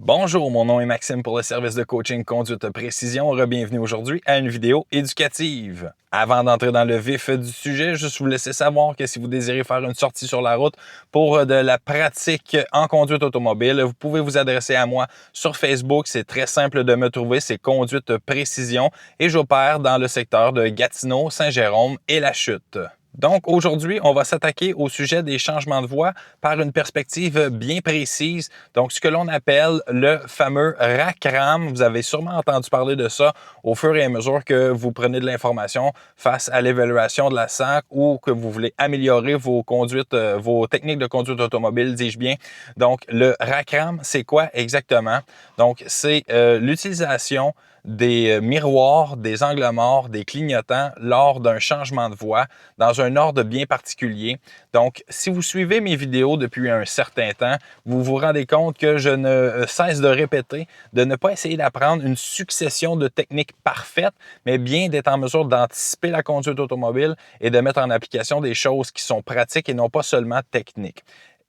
Bonjour, mon nom est Maxime pour le service de coaching Conduite Précision. Bienvenue aujourd'hui à une vidéo éducative. Avant d'entrer dans le vif du sujet, juste vous laisser savoir que si vous désirez faire une sortie sur la route pour de la pratique en conduite automobile, vous pouvez vous adresser à moi sur Facebook. C'est très simple de me trouver, c'est Conduite Précision et j'opère dans le secteur de Gatineau, Saint-Jérôme et La Chute. Donc aujourd'hui, on va s'attaquer au sujet des changements de voie par une perspective bien précise. Donc ce que l'on appelle le fameux RACRAM. Vous avez sûrement entendu parler de ça au fur et à mesure que vous prenez de l'information face à l'évaluation de la SAC ou que vous voulez améliorer vos conduites, vos techniques de conduite automobile, dis-je bien. Donc le RACRAM, c'est quoi exactement? Donc c'est l'utilisation des miroirs, des angles morts, des clignotants lors d'un changement de voie dans un ordre bien particulier. Donc, si vous suivez mes vidéos depuis un certain temps, vous vous rendez compte que je ne cesse de répéter, de ne pas essayer d'apprendre une succession de techniques parfaites, mais bien d'être en mesure d'anticiper la conduite automobile et de mettre en application des choses qui sont pratiques et non pas seulement techniques.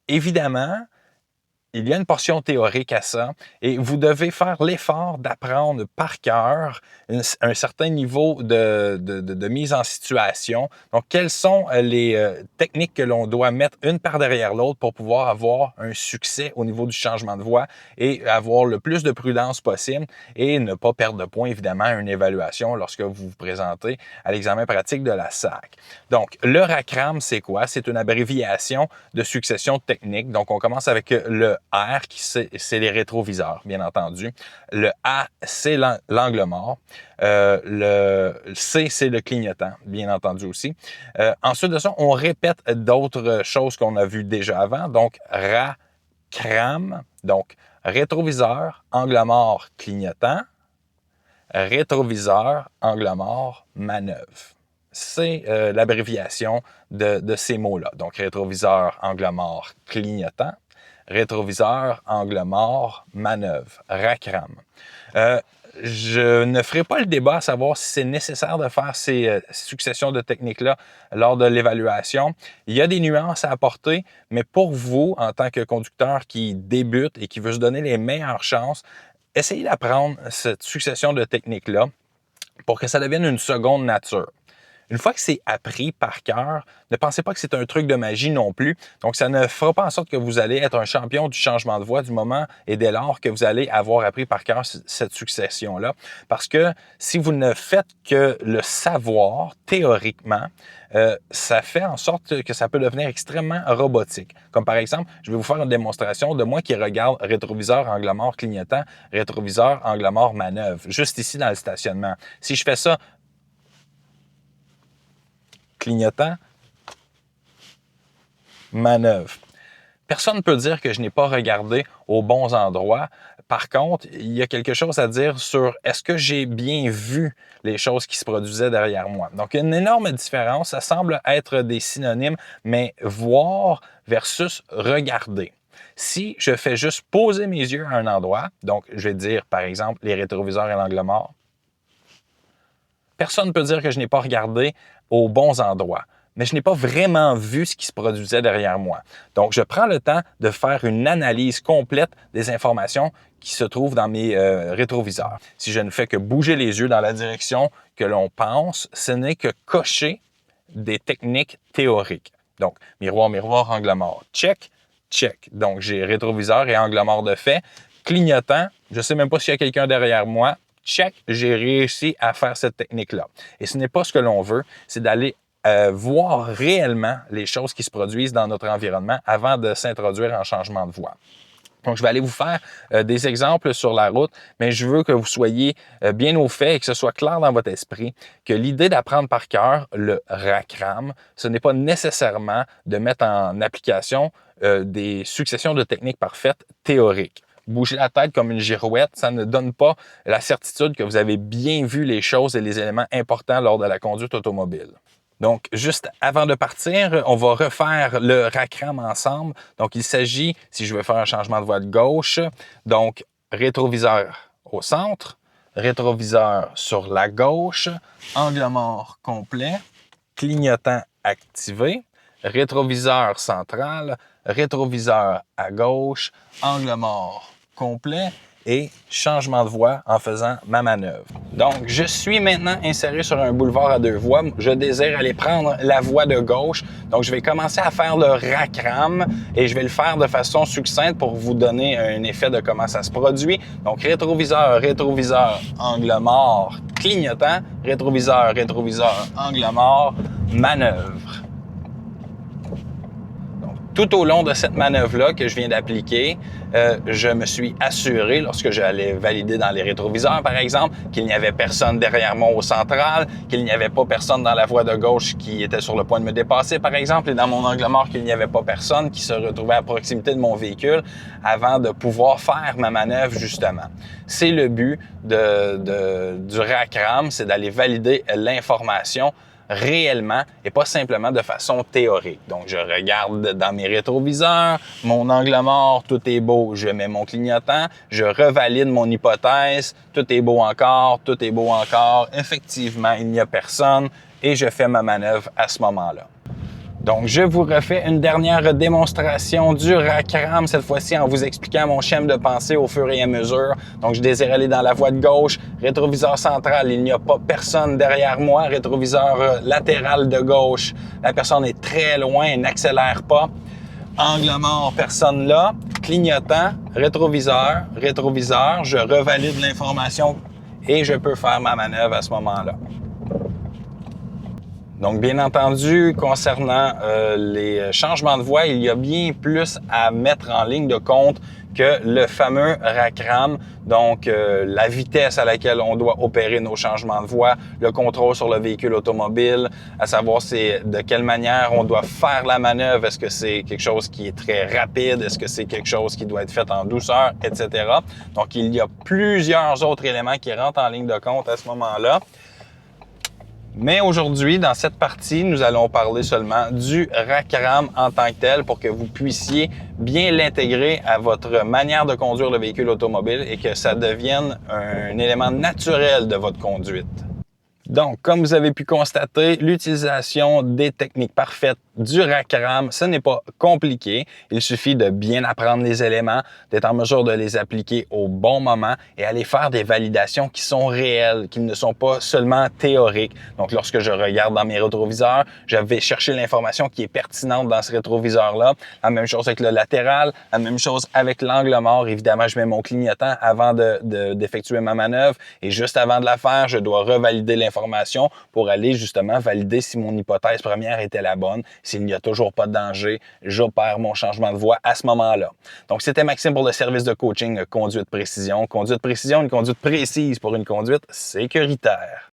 Évidemment, il y a une portion théorique à ça et vous devez faire l'effort d'apprendre par cœur un certain niveau de mise en situation. Donc, quelles sont les techniques que l'on doit mettre une par derrière l'autre pour pouvoir avoir un succès au niveau du changement de voie et avoir le plus de prudence possible et ne pas perdre de points, évidemment, à une évaluation lorsque vous vous présentez à l'examen pratique de la SAC. Donc, le RACRAM, c'est quoi? C'est une abréviation de succession technique. Donc, on commence avec le R, qui c'est les rétroviseurs, bien entendu. Le A, c'est l'angle mort. Le C, c'est le clignotant, bien entendu aussi. Ensuite de ça, on répète d'autres choses qu'on a vues déjà avant. Donc, RA, CRAM, donc rétroviseur, angle mort, clignotant. Rétroviseur, angle mort, manœuvre. C'est l'abréviation de ces mots-là. Donc, rétroviseur, angle mort, clignotant. Rétroviseur, angle mort, manœuvre, RACRAM. Je ne ferai pas le débat à savoir si c'est nécessaire de faire ces successions de techniques-là lors de l'évaluation. Il y a des nuances à apporter, mais pour vous, en tant que conducteur qui débute et qui veut se donner les meilleures chances, essayez d'apprendre cette succession de techniques-là pour que ça devienne une seconde nature. Une fois que c'est appris par cœur, ne pensez pas que c'est un truc de magie non plus. Donc, ça ne fera pas en sorte que vous allez être un champion du changement de voie du moment et dès lors que vous allez avoir appris par cœur cette succession-là. Parce que si vous ne faites que le savoir théoriquement, ça fait en sorte que ça peut devenir extrêmement robotique. Comme par exemple, je vais vous faire une démonstration de moi qui regarde rétroviseur, angle mort, clignotant, rétroviseur, angle mort, manœuvre, juste ici dans le stationnement. Si je fais ça, clignotant, manœuvre. Personne ne peut dire que je n'ai pas regardé aux bons endroits. Par contre, il y a quelque chose à dire sur est-ce que j'ai bien vu les choses qui se produisaient derrière moi. Donc, il y a une énorme différence. Ça semble être des synonymes, mais voir versus regarder. Si je fais juste poser mes yeux à un endroit, donc je vais dire par exemple les rétroviseurs et l'angle mort, personne ne peut dire que je n'ai pas regardé aux bons endroits, mais je n'ai pas vraiment vu ce qui se produisait derrière moi. Donc, je prends le temps de faire une analyse complète des informations qui se trouvent dans mes rétroviseurs. Si je ne fais que bouger les yeux dans la direction que l'on pense, ce n'est que cocher des techniques théoriques. Donc, miroir, miroir, angle mort, check, check. Donc, j'ai rétroviseur et angle mort de fait. Clignotant, je ne sais même pas s'il y a quelqu'un derrière moi, check, j'ai réussi à faire cette technique-là. Et ce n'est pas ce que l'on veut, c'est d'aller voir réellement les choses qui se produisent dans notre environnement avant de s'introduire en changement de voie. Donc, je vais aller vous faire des exemples sur la route, mais je veux que vous soyez bien au fait et que ce soit clair dans votre esprit que l'idée d'apprendre par cœur le RACRAM, ce n'est pas nécessairement de mettre en application des successions de techniques parfaites théoriques. Bouger la tête comme une girouette, ça ne donne pas la certitude que vous avez bien vu les choses et les éléments importants lors de la conduite automobile. Donc, juste avant de partir, on va refaire le RACRAM ensemble. Donc, il s'agit, si je veux faire un changement de voie de gauche, donc rétroviseur au centre, rétroviseur sur la gauche, angle mort complet, clignotant activé, rétroviseur central, rétroviseur à gauche, angle mort complet et changement de voie en faisant ma manœuvre. Donc, je suis maintenant inséré sur un boulevard à 2 voies. Je désire aller prendre la voie de gauche. Donc, je vais commencer à faire le rack-ram et je vais le faire de façon succincte pour vous donner un effet de comment ça se produit. Donc, rétroviseur, rétroviseur, angle mort, clignotant, rétroviseur, rétroviseur, angle mort, manœuvre. Tout au long de cette manœuvre-là que je viens d'appliquer, je me suis assuré, lorsque j'allais valider dans les rétroviseurs, par exemple, qu'il n'y avait personne derrière moi au central, qu'il n'y avait pas personne dans la voie de gauche qui était sur le point de me dépasser, par exemple, et dans mon angle mort, qu'il n'y avait pas personne qui se retrouvait à proximité de mon véhicule avant de pouvoir faire ma manœuvre, justement. C'est le but du rack-ram, c'est d'aller valider l'information réellement et pas simplement de façon théorique. Donc, je regarde dans mes rétroviseurs, mon angle mort, tout est beau, je mets mon clignotant, je revalide mon hypothèse, tout est beau encore, tout est beau encore, effectivement, il n'y a personne et je fais ma manœuvre à ce moment-là. Donc, je vous refais une dernière démonstration du rack-ram, cette fois-ci en vous expliquant mon schéma de pensée au fur et à mesure. Donc, je désire aller dans la voie de gauche, rétroviseur central, il n'y a pas personne derrière moi, rétroviseur latéral de gauche, la personne est très loin, elle n'accélère pas. Angle mort, personne là, clignotant, rétroviseur, rétroviseur, je revalide l'information et je peux faire ma manœuvre à ce moment-là. Donc, bien entendu, concernant les changements de voie, il y a bien plus à mettre en ligne de compte que le fameux rack-ram, donc la vitesse à laquelle on doit opérer nos changements de voie, le contrôle sur le véhicule automobile, à savoir de quelle manière on doit faire la manœuvre, est-ce que c'est quelque chose qui est très rapide, est-ce que c'est quelque chose qui doit être fait en douceur, etc. Donc, il y a plusieurs autres éléments qui rentrent en ligne de compte à ce moment-là. Mais aujourd'hui, dans cette partie, nous allons parler seulement du rack-ram en tant que tel pour que vous puissiez bien l'intégrer à votre manière de conduire le véhicule automobile et que ça devienne un élément naturel de votre conduite. Donc, comme vous avez pu constater, l'utilisation des techniques parfaites du rack-ram, ce n'est pas compliqué. Il suffit de bien apprendre les éléments, d'être en mesure de les appliquer au bon moment et aller faire des validations qui sont réelles, qui ne sont pas seulement théoriques. Donc, lorsque je regarde dans mes rétroviseurs, je vais chercher l'information qui est pertinente dans ce rétroviseur-là. La même chose avec le latéral, la même chose avec l'angle mort. Évidemment, je mets mon clignotant avant d'effectuer ma manœuvre et juste avant de la faire, je dois revalider l'information pour aller justement valider si mon hypothèse première était la bonne. S'il n'y a toujours pas de danger, j'opère mon changement de voie à ce moment-là. Donc, c'était Maxime pour le service de coaching Conduite Précision. Conduite Précision, une conduite précise pour une conduite sécuritaire.